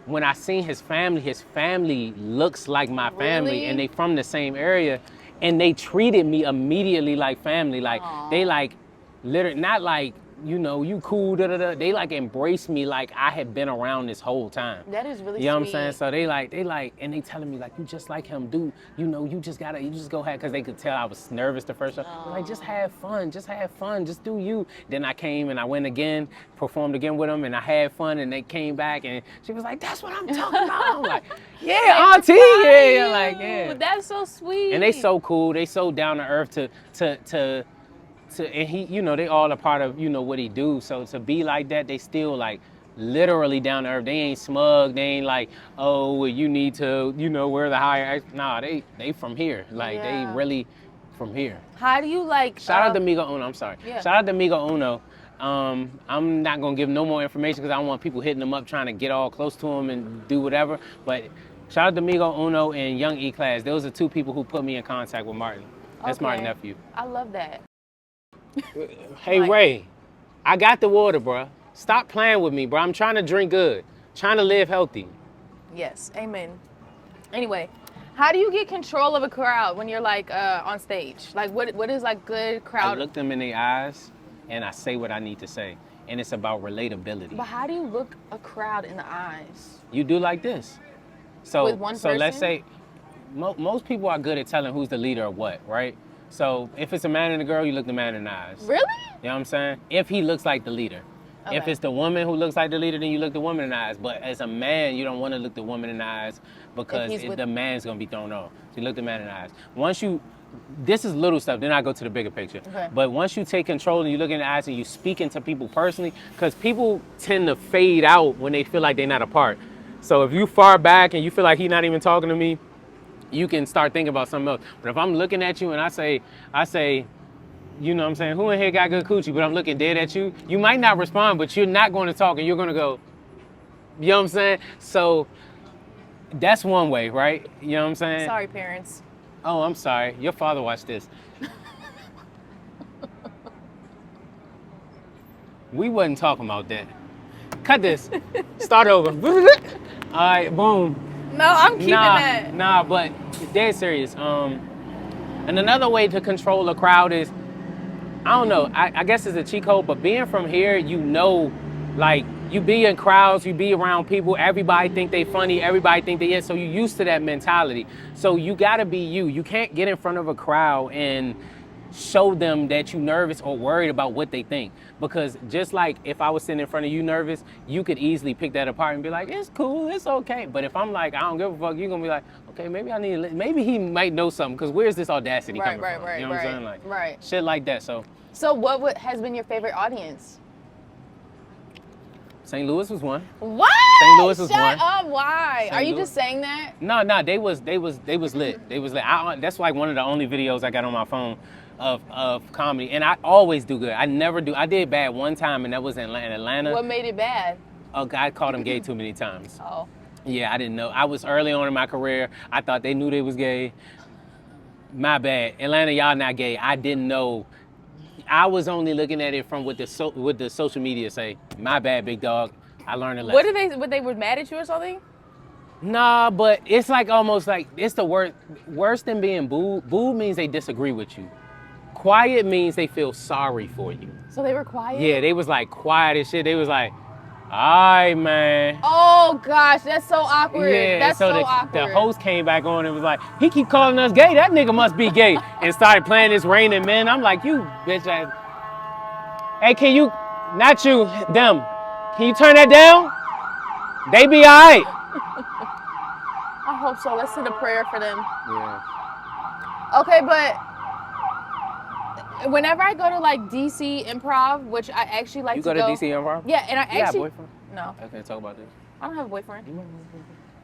when I seen his family looks like my family, Really? and they from the same area. And they treated me immediately like family. Like, they like, literally, not like, you know, you cool, da-da-da. They like embraced me like I had been around this whole time. That is really You know what I'm sweet. saying? So they like, and they telling me like, you just like him, dude. You know, you just go ahead, because they could tell I was nervous the first show. Like, just have fun, just do you. Then I came and I went again, performed again with them, and I had fun, and they came back, and she was like, that's what I'm talking about. I'm like, yeah, auntie, yeah, like, yeah. That's so sweet. And they so cool, they so down to earth to and he, you know, they all a part of, you know, what he do. So to be like that, they still like literally down to earth. They ain't smug. They ain't like, oh, well, you need to, you know, we're the higher. Nah, they from here. Like, they really from here. How do you like? Shout out to Migo Uno. I'm sorry. Yeah. Shout out to Migo Uno. I'm not gonna give no more information because I don't want people hitting them up trying to get all close to him and do whatever. But shout out to Migo Uno and Young E-Class. Those are two people who put me in contact with Martin. That's my nephew. I love that. Hey, Ray, I got the water, bro. Stop playing with me, bro. I'm trying to drink good, trying to live healthy. Yes, amen. Anyway, how do you get control of a crowd when you're like on stage? Like what is like good crowd? I look them in the eyes and I say what I need to say. And it's about relatability. But how do you look a crowd in the eyes? You do like this. So, with one person? let's say most people are good at telling who's the leader of what, right? So if it's a man and a girl, you look the man in the eyes. Really? You know what I'm saying? If he looks like the leader. Okay. If it's the woman who looks like the leader, then you look the woman in the eyes. But as a man, you don't want to look the woman in the eyes because the man's going to be thrown off. So you look the man in the eyes. This is little stuff, then I go to the bigger picture. Okay. But once you take control and you look in the eyes and you speaking to people personally, because people tend to fade out when they feel like they're not a part. So if you far back and you feel like he's not even talking to me, you can start thinking about something else. But if I'm looking at you and I say, you know what I'm saying, who in here got good coochie, but I'm looking dead at you, you might not respond, but you're not going to talk and you're going to go, you know what I'm saying? So that's one way, right? You know what I'm saying? Sorry, parents. Oh, I'm sorry. Your father watched this. We wasn't talking about that. Cut this. Start over. All right, boom. No, I'm keeping that. Nah, but dead serious. And another way to control a crowd is, I don't know, I guess it's a cheat code, but being from here, you know, like, you be in crowds, you be around people, everybody think they funny, everybody think they so you're used to that mentality. So you gotta be you. You can't get in front of a crowd and show them that you're nervous or worried about what they think. Because just like if I was sitting in front of you nervous, you could easily pick that apart and be like, it's cool, it's okay. But if I'm like, I don't give a fuck, you're gonna be like, okay, maybe he might know something, because where's this audacity coming from? Right, you know what I'm saying? Like, right. shit like that. So what has been your favorite audience? St. Louis was one. What? St. Louis was one. Shut up! Why? Are you just saying that? No, they was lit. They was lit. That's like one of the only videos I got on my phone of comedy, and I always do good. I never do. I did bad one time, and that was in Atlanta. What made it bad? A guy called him gay too many times. Oh. Yeah, I didn't know. I was early on in my career. I thought they knew they was gay. My bad. Atlanta, y'all not gay. I didn't know. I was only looking at it from what the social media say. My bad, big dog. I learned a lesson. What they were mad at you or something? Nah, but it's like almost like it's the worse than being booed. Booed means they disagree with you. Quiet means they feel sorry for you. So they were quiet? Yeah, they was like quiet as shit. They was like, all right, man. Oh gosh, that's so awkward. Yeah, that's so awkward. The host came back on and was like, he keep calling us gay. That nigga must be gay. And started playing this Raining Men. I'm like, you bitch ass. Hey, can you, not you, them. Can you turn that down? They be all right. I hope so. Let's send a prayer for them. Yeah. Okay, but whenever I go to like DC Improv, which I actually like to go. You go to DC Improv? Yeah, and I actually. You got a boyfriend? No. Okay, talk about this. I don't have a boyfriend.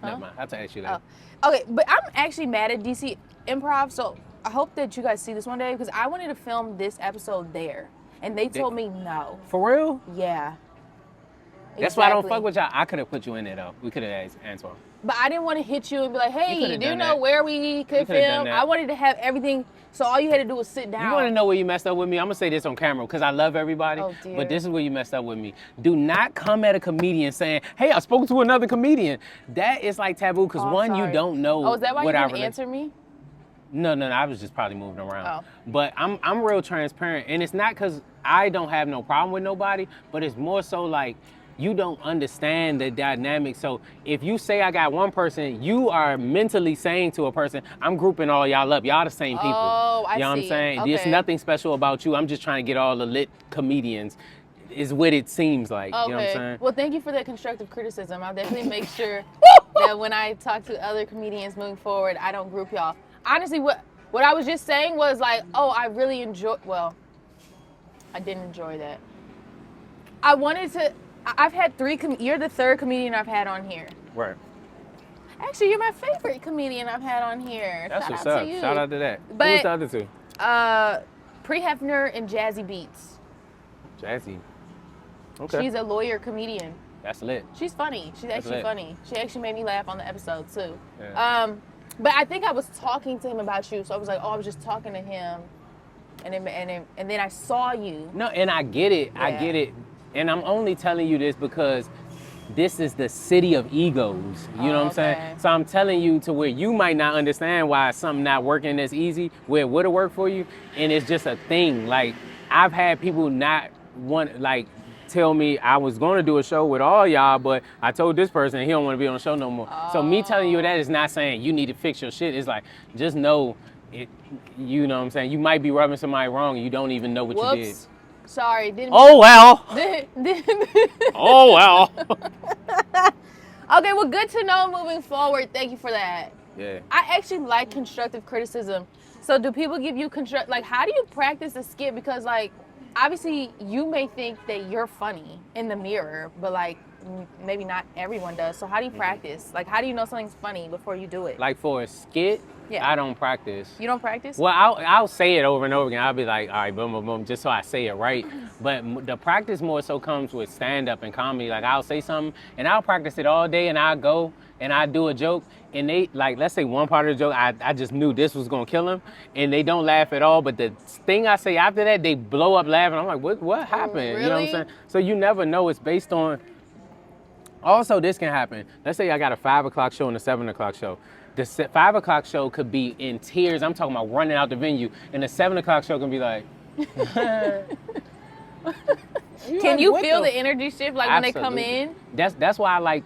Never mind. I have to ask you that. Oh. Okay, but I'm actually mad at DC Improv, so I hope that you guys see this one day, because I wanted to film this episode there, and they told me no. For real? Yeah. That's why I don't fuck with y'all. I could have put you in there though. We could have asked Antoine. But I didn't want to hit you and be like, hey, do you know where we could film? I wanted to have everything, so all you had to do was sit down. You want to know where you messed up with me? I'm going to say this on camera because I love everybody. Oh, dear. But this is where you messed up with me. Do not come at a comedian saying, hey, I spoke to another comedian. That is like taboo because you don't know. Oh, is that why you didn't answer me? No, I was just probably moving around. Oh. But I'm real transparent. And it's not because I don't have no problem with nobody, but it's more so like, you don't understand the dynamic. So if you say I got one person, you are mentally saying to a person, I'm grouping all y'all up. Y'all the same people. Oh, I see. You know what I'm saying? Okay. There's nothing special about you. I'm just trying to get all the lit comedians is what it seems like. Okay. You know what I'm saying? Well, thank you for that constructive criticism. I'll definitely make sure that when I talk to other comedians moving forward, I don't group y'all. Honestly, what I was just saying was like, oh, I really enjoy, well, I didn't enjoy that. I've had you're the third comedian I've had on here. Right. Actually, you're my favorite comedian I've had on here. That's Shout what's out up. to you. Shout out to that. But, who's the other two? Pre Hefner and Jazzy Beats. Jazzy. Okay. She's a lawyer comedian. That's lit. She's funny. She's actually lit. funny. She actually made me laugh on the episode too. Yeah. But I think I was talking to him about you, so I was like, oh, I was just talking to him, and then I saw you. No, and I get it. Yeah. I get it. And I'm only telling you this because this is the city of egos. You know what I'm saying? So I'm telling you to where you might not understand why something not working this easy, where it would have worked for you, and it's just a thing. Like, I've had people not want, like, tell me I was going to do a show with all y'all, but I told this person he don't want to be on the show no more. So me telling you that is not saying you need to fix your shit. It's like, just know it. You know what I'm saying? You might be rubbing somebody wrong and you don't even know what you did. Sorry, didn't. Oh well. Oh well. Okay, well, good to know moving forward. Thank you for that. Yeah. I actually like constructive criticism. So do people give you like, how do you practice a skit? Because, like, obviously you may think that you're funny in the mirror, but, like, maybe not everyone does. So how do you practice? Like, how do you know something's funny before you do it? Like, for a skit, Yeah. I don't practice. You don't practice? Well, I'll say it over and over again. I'll be like, all right, boom, boom, boom, just so I say it right. But the practice more so comes with stand-up and comedy. Like, I'll say something, and I'll practice it all day, and I'll go, and I do a joke, and they, like, let's say one part of the joke, I just knew this was going to kill them, and they don't laugh at all. But the thing I say after that, they blow up laughing. I'm like, what happened? Really? You know what I'm saying? So you never know. It's based on... Also, this can happen. Let's say I got a 5 o'clock show and a 7 o'clock show. The 5 o'clock show could be in tears. I'm talking about running out the venue. And the 7 o'clock show can be like... Can you feel the energy shift, like, when they come in? That's why I like...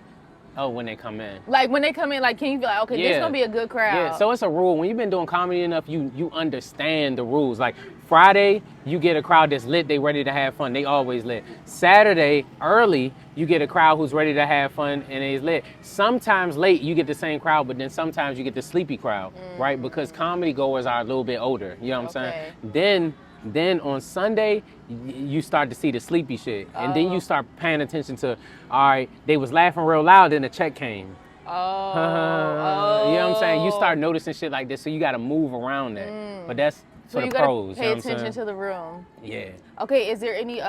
Oh, when they come in. Like, when they come in, like, can you be like, okay, this is going to be a good crowd? Yeah, so it's a rule. When you've been doing comedy enough, you understand the rules. Like, Friday, you get a crowd that's lit, they ready to have fun. They always lit. Saturday, early, you get a crowd who's ready to have fun and is lit. Sometimes late, you get the same crowd, but then sometimes you get the sleepy crowd, right? Because comedy goers are a little bit older, you know what I'm saying? Then on Sunday, you start to see the sleepy shit. And then you start paying attention to, all right, they was laughing real loud, then the check came. You know what I'm saying? You start noticing shit like this, so you got to move around that. But that's for the pros. So you got to pay attention to the room. Yeah. Okay, is there any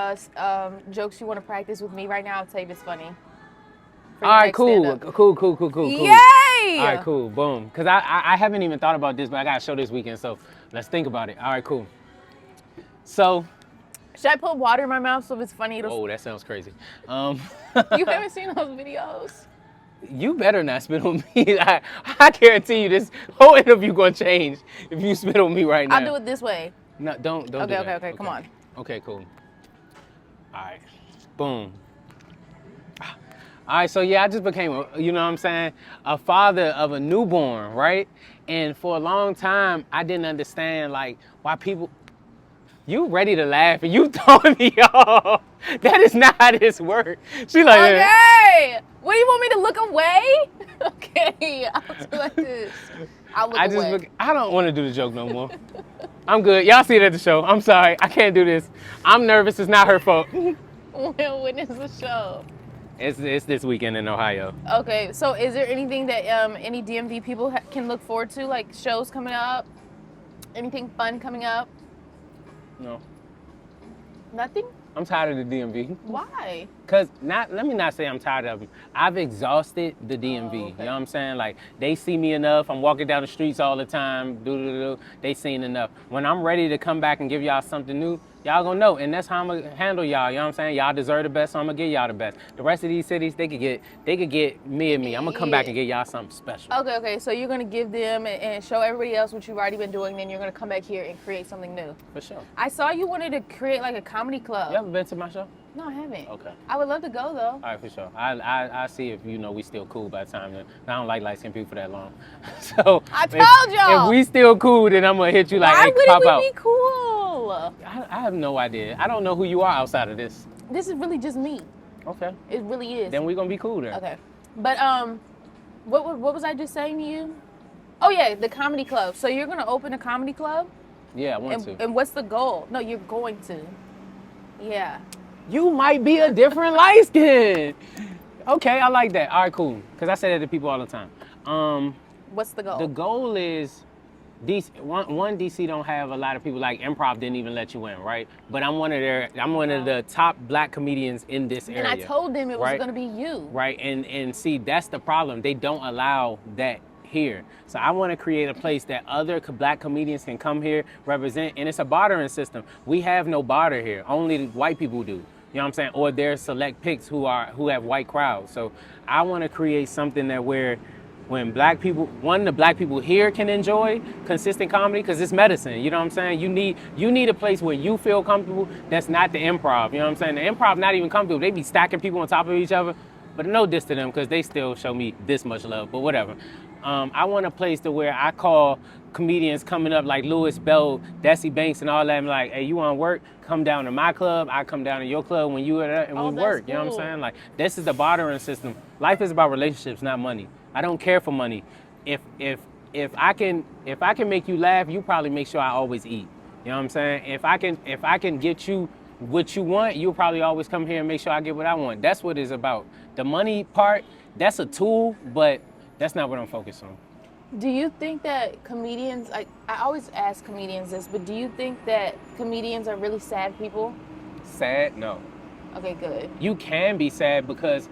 jokes you want to practice with me right now? I'll tell you if it's funny. All right, cool. Yay! All right, cool. Boom. Because I haven't even thought about this, but I got a show this weekend, so let's think about it. All right, cool. So... Should I put water in my mouth so if it's funny? Oh, that sounds crazy. You haven't seen those videos? You better not spit on me. I guarantee you this whole interview gonna change if you spit on me right now. I'll do it this way. No, don't do that. Okay, come on. Okay, cool. All right, boom. All right, so yeah, I just became, you know what I'm saying, a father of a newborn, right? And for a long time, I didn't understand, like, why people... You ready to laugh and you throwing me off. That is not how this works. She like, okay. What do you want me to look away? Okay, I'll do like this. I'll look away. I don't want to do the joke no more. I'm good. Y'all see it at the show. I'm sorry. I can't do this. I'm nervous. It's not her fault. When is the show? It's this weekend in Ohio. Okay, so is there anything that any DMV people can look forward to, like shows coming up? Anything fun coming up? No. Nothing? I'm tired of the DMV. Why? Because, let me not say I'm tired of them. I've exhausted the DMV. Okay. You know what I'm saying? Like, they see me enough. I'm walking down the streets all the time. They seen enough. When I'm ready to come back and give y'all something new, y'all gonna know. And that's how I'm gonna handle y'all. You know what I'm saying? Y'all deserve the best, so I'm gonna give y'all the best. The rest of these cities, they could get me and me. I'm gonna come back and give y'all something special. Okay. So you're gonna give them and show everybody else what you've already been doing, then you're gonna come back here and create something new. For sure. I saw you wanted to create like a comedy club. You ever been to my show? No, I haven't. Okay. I would love to go though. All right, for sure. I see if we still cool by the time. I don't like light-skinned people for that long. So I told y'all. If we still cool, then I'm gonna hit you like, why hey, wouldn't pop we out. be cool? I have no idea. I don't know who you are outside of this. This is really just me. Okay. It really is. Then we're gonna be cool then. Okay. But what was I just saying to you? Oh yeah, the comedy club. So you're gonna open a comedy club? Yeah, I want to. And what's the goal? No, you're going to. Yeah. You might be a different light skin. Okay, I like that. All right, cool. Because I say that to people all the time. What's the goal? The goal is DC don't have a lot of people, like improv didn't even let you in, right? But I'm one of the top black comedians in this area. And I told them it was right? going to be you. Right, and see, that's the problem. They don't allow that here. So I want to create a place that other black comedians can come here, represent, and it's a bartering system. We have no barter here. Only white people do. You know what I'm saying? Or there's select picks who have white crowds. So I want to create something that where when black people, the black people here can enjoy consistent comedy, because it's medicine. You know what I'm saying? You need a place where you feel comfortable. That's not the improv. You know what I'm saying? The improv not even comfortable. They be stacking people on top of each other, but no diss to them because they still show me this much love. But whatever. I want a place to where I call comedians coming up like Louis Bell, Desi Banks, and all that. I'm like, hey, you want to work? Come down to my club. I come down to your club when you are there, and we work. Cool. You know what I'm saying? Like, this is the bartering system. Life is about relationships, not money. I don't care for money. If I can make you laugh, you probably make sure I always eat. You know what I'm saying? If I can get you what you want, you'll probably always come here and make sure I get what I want. That's what it's about. The money part, that's a tool, but that's not what I'm focused on. Do you think that comedians, I always ask comedians this, but do you think that comedians are really sad people? Sad? No. Okay, good. You can be sad because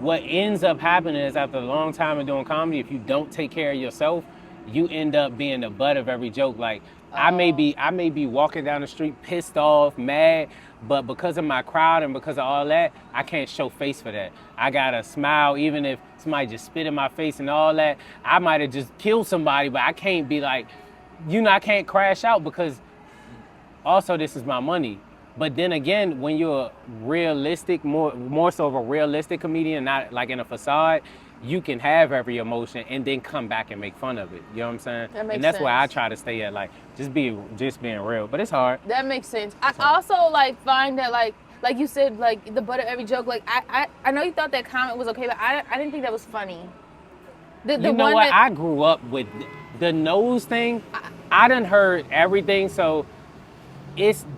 what ends up happening is after a long time of doing comedy, if you don't take care of yourself, you end up being the butt of every joke. Like, I may be walking down the street pissed off, mad, but because of my crowd and because of all that, I can't show face for that. I gotta smile even if somebody just spit in my face and all that. I might have just killed somebody, but I can't be like, I can't crash out because also this is my money. But then again, when you're a realistic, more so of a realistic comedian, not like in a facade, you can have every emotion and then come back and make fun of it. You know what I'm saying? That makes and that's sense. why I try to stay at like just being real. But it's hard. That makes sense. I also like find that like you said, like the butt of every joke. Like I know you thought that comment was okay, but I didn't think that was funny. You know what? I grew up with the nose thing. I done heard everything, so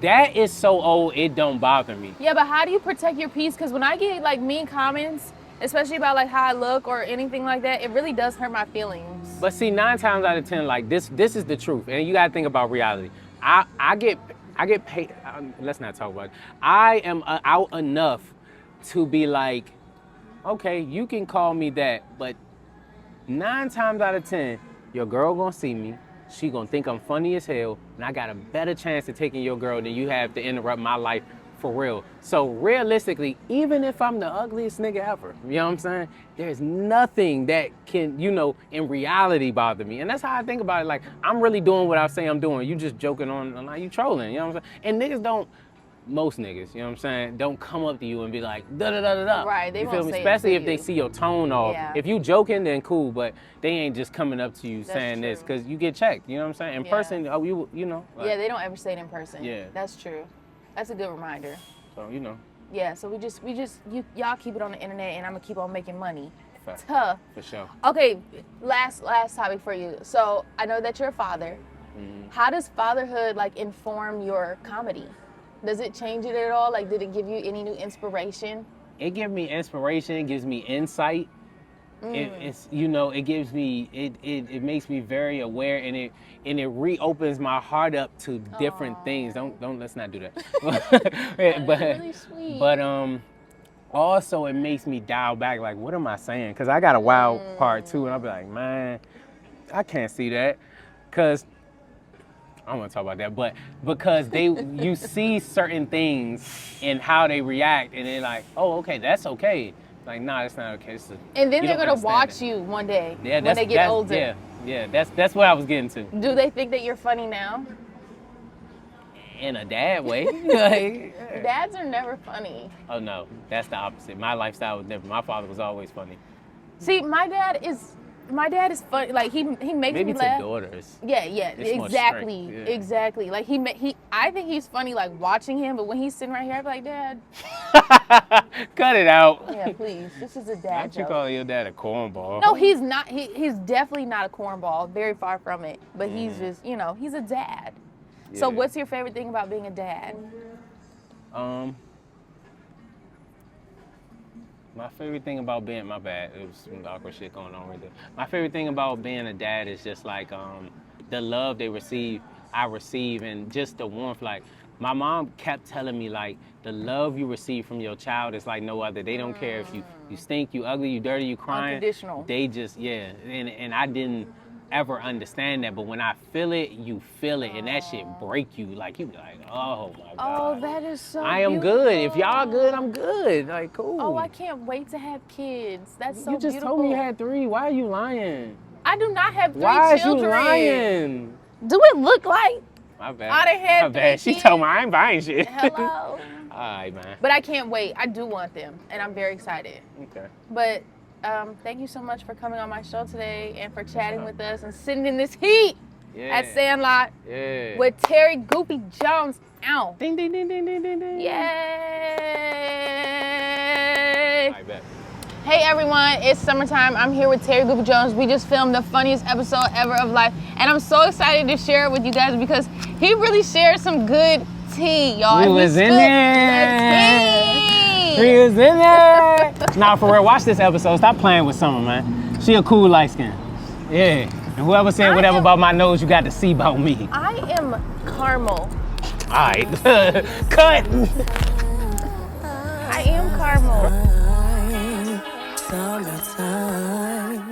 that is so old it don't bother me. Yeah, but how do you protect your peace? Because when I get like mean comments, especially about like how I look or anything like that, it really does hurt my feelings. But see, 9 times out of 10, like this is the truth, and you gotta think about reality. I get paid. Let's not talk about it. I am out enough to be like, okay, you can call me that, but 9 times out of 10, your girl gonna see me. She gonna think I'm funny as hell, and I got a better chance of taking your girl than you have to interrupt my life for real. So realistically, even if I'm the ugliest nigga ever, you know what I'm saying? There's nothing that can, in reality bother me. And that's how I think about it. Like, I'm really doing what I say I'm doing. You just joking on, like, you trolling, you know what I'm saying? And niggas don't, most niggas, you know what I'm saying, don't come up to you and be like, da-da-da-da-da. Right, they you won't feel me? say it Especially to if they you. see your tone off. Yeah. If you joking, then cool, but they ain't just coming up to you saying this, true. because you get checked, you know what I'm saying? In Yeah. person, you know. Like, Yeah, they don't ever say it in person. Yeah. That's true. That's a good reminder. So, you know. Yeah, so y'all keep it on the internet, and I'm gonna keep on making money. Fact. Tough. For sure. Okay, last topic for you. So I know that you're a father. Mm-hmm. How does fatherhood like inform your comedy? Does it change it at all? Like, did it give you any new inspiration? It gives me inspiration. It gives me insight. It gives me it makes me very aware, and it reopens my heart up to different things. Let's not do that. But really sweet. But also it makes me dial back. Like, what am I saying? Because I got a wild part too, and I'll be like, man, I can't see that, because I don't want to talk about that, but because you see certain things and how they react, and they're like, oh, okay, that's okay. Like, nah, that's not okay. And then they're gonna watch you one day when they get older. Yeah, that's what I was getting to. Do they think that you're funny now? In a dad way. Like, Dads are never funny. oh no, that's the opposite. My lifestyle was never. My father was always funny. See, my dad is funny. Like he makes Maybe me to laugh. daughters. Yeah, It's more exactly, strength, yeah. exactly. Like I think he's funny like watching him, but when he's sitting right here, I be like, Dad, Cut it out. yeah, please, this is a dad Why you joke. calling your dad a cornball? No, he's not. He's definitely not a cornball. Very far from it. But he's just, he's a dad. So Yeah. what's your favorite thing about being a dad? My favorite thing about being, my bad, it was some awkward shit going on right there. My favorite thing about being a dad is just like the love they receive, I receive, and just the warmth. Like, my mom kept telling me, like, the love you receive from your child is like no other. They don't care if you stink, you ugly, you dirty, you crying. Unconditional. They just, yeah. And I didn't ever understand that, but when I feel it, you feel it, and that shit break you. Like, you be like, oh my God. Oh, that is so I am good. If y'all good, I'm good. Like, cool. Oh, I can't wait to have kids. That's so You just beautiful. told me you had 3. Why are you lying? I do not have 3 Why children. Why is you lying? Do it look like My bad. I done had My bad. 3 She told me I ain't buying shit. Hello. All right, man. But I can't wait. I do want them, and I'm very excited. Okay. But thank you so much for coming on my show today and for chatting with us and sitting in this heat at Sandlot with Terry Goopy Jones. Ow. Ding, ding, ding, ding, ding, ding, ding. Yay. I bet. Hey everyone, it's summertime. I'm here with Terry Goopy Jones. We just filmed the funniest episode ever of Life, and I'm so excited to share it with you guys because he really shared some good tea, y'all. We was in there. We was in there. Nah, for real, watch this episode. Stop playing with Sommer, man. She a cool light skin. Yeah. And whoever said whatever about my nose, you got to see about me. I am caramel. All right. Cut. I am caramel. Summertime.